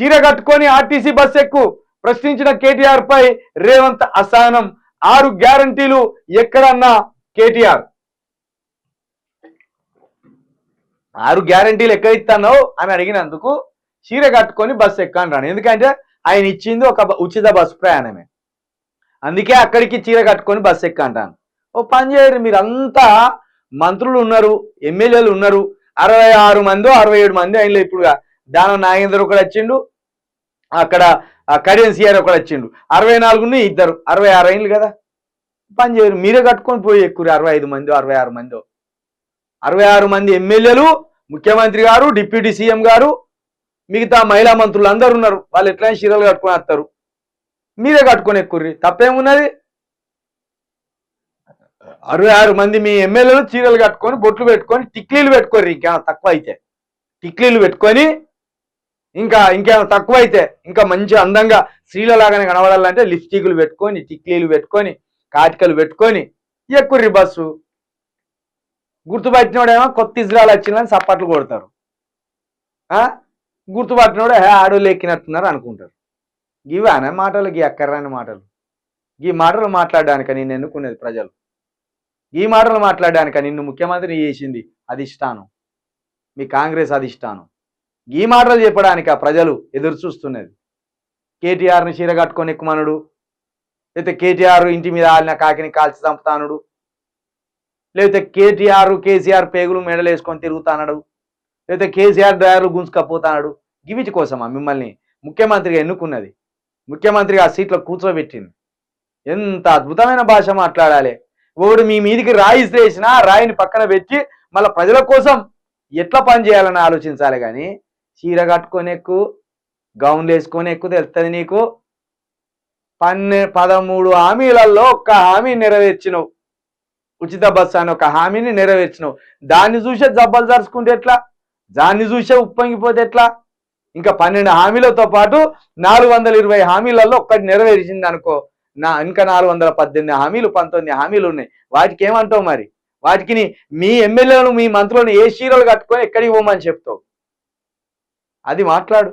చీర కట్టుకొని RTC bus ఎక్కు ప్రశ్నించిన కేటీఆర్ పై రేవంత్ అసహనం. 6 గ్యారంటీలు ఎక్కడన్నా కేటీఆర్ 6 గ్యారంటీలు ఎక్కడ ఇస్తానో అని అడిగినందుకు చీర కట్టుకొని బస్సు ఎక్కంటాను. ఎందుకంటే ఆయన ఇచ్చింది ఒక ఉచిత బస్సు ప్రయాణమే, అందుకే అక్కడికి చీర కట్టుకొని బస్సు ఎక్కంటాను. ఓ పని చేయరు, మీరంతా మంత్రులు ఉన్నారు, ఎమ్మెల్యేలు ఉన్నారు, 66 మందో 67 మంది అయినలో. ఇప్పుడు దానం నాగేందర్ ఒకడు వచ్చిండు, అక్కడ కడియం సిఆర్ ఒకడు వచ్చిండు, 64 ఇద్దరు 66 అయినలు కదా. పని చేయరు, మీరే కట్టుకొని పోయి ఎక్కురు. 65 మందో 66 మందో, 66 మంది ఎమ్మెల్యేలు, ముఖ్యమంత్రి గారు, డిప్యూటీ సీఎం గారు, మిగతా మహిళా మంత్రులు అందరు ఉన్నారు. వాళ్ళు ఎట్లయినా చీరలు కట్టుకొని వస్తారు, మీరే కట్టుకొని ఎక్కుర్రి, తప్పేమున్నది. 66 మంది మీ ఎమ్మెల్యేలు చీరలు కట్టుకొని బొట్లు పెట్టుకొని టిక్లీలు పెట్టుకోర్రి. ఇంకేమైనా తక్కువ అయితే టిక్లీలు పెట్టుకొని, ఇంకేమైనా తక్కువ అయితే ఇంకా మంచి అందంగా స్త్రీలలాగానే కనబడాలంటే లిప్స్టిక్లు పెట్టుకొని, టిక్లీలు పెట్టుకొని, కాటికలు పెట్టుకొని ఎక్కుర్రి బస్సు. గుర్తుపట్టినోడేమో కొత్త ఇజ్రాయల్ వచ్చిందని సప్పట్లు కొడతారు, గుర్తుపట్టినోడే ఆడోళ్ళు ఎక్కినట్టున్నారు అనుకుంటారు. ఇవి అనే మాటలు, గీ అక్కర్రాని మాటలు. ఈ మాటలు మాట్లాడడానిక నిన్ను ఎన్నుకునేది ప్రజలు? ఈ మాటలు మాట్లాడడానిక నిన్ను ముఖ్యమంత్రిని చేసింది అధిష్టానం, మీ కాంగ్రెస్ అధిష్టానం? ఈ మాటలు చెప్పడానిక ప్రజలు ఎదురు చూస్తున్నది? కేటీఆర్ని చీర కట్టుకొని ఎక్కుమనుడు, లేకపోతే కేటీఆర్ ఇంటి మీద ఆలిన కాకిని కాల్చి చంపుతానుడు, లేకపోతే కేసీఆర్ పేగులు మెడలు వేసుకొని తిరుగుతానడు, లేకపోతే కేసీఆర్ డ్రైవర్లు గుంజుకపోతాడు. గివిటి కోసమా మిమ్మల్ని ముఖ్యమంత్రిగా ఎన్నుకున్నది, ముఖ్యమంత్రిగా ఆ సీట్లో కూర్చోబెట్టింది? ఎంత అద్భుతమైన భాష మాట్లాడాలి. ఒకడు మీ మీదికి రాయి వేసినా రాయిని పక్కన పెట్టి మళ్ళీ ప్రజల కోసం ఎట్లా పని చేయాలని ఆలోచించాలి. కానీ చీర కట్టుకొని ఎక్కువ, గౌన్లు వేసుకొని ఎక్కువ తెలుస్తుంది నీకు. 13 హామీలలో ఒక్క హామీ నెరవేర్చినవు, ఉచిత బస్సు అని ఒక హామీని నెరవేర్చినవు. దాన్ని చూసే జబ్బలు జరుచుకుంటే ఎట్లా, దాన్ని చూసే ఉప్పొంగిపోతే ఎట్లా? ఇంకా 12 హామీలతో పాటు 420 హామీలలో ఒక్కటి నెరవేర్చింది అనుకో, ఇంకా 418 హామీలు 19 హామీలు ఉన్నాయి. వాటికి ఏమంటావు మరి? వాటికి మీ ఎమ్మెల్యేలను మీ మంత్రులను ఏ చీరలు కట్టుకొని ఎక్కడికి పోమని చెప్తావు? అది మాట్లాడు.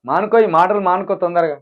మానుకో, ఈ మాటలు మానుకో తొందరగా.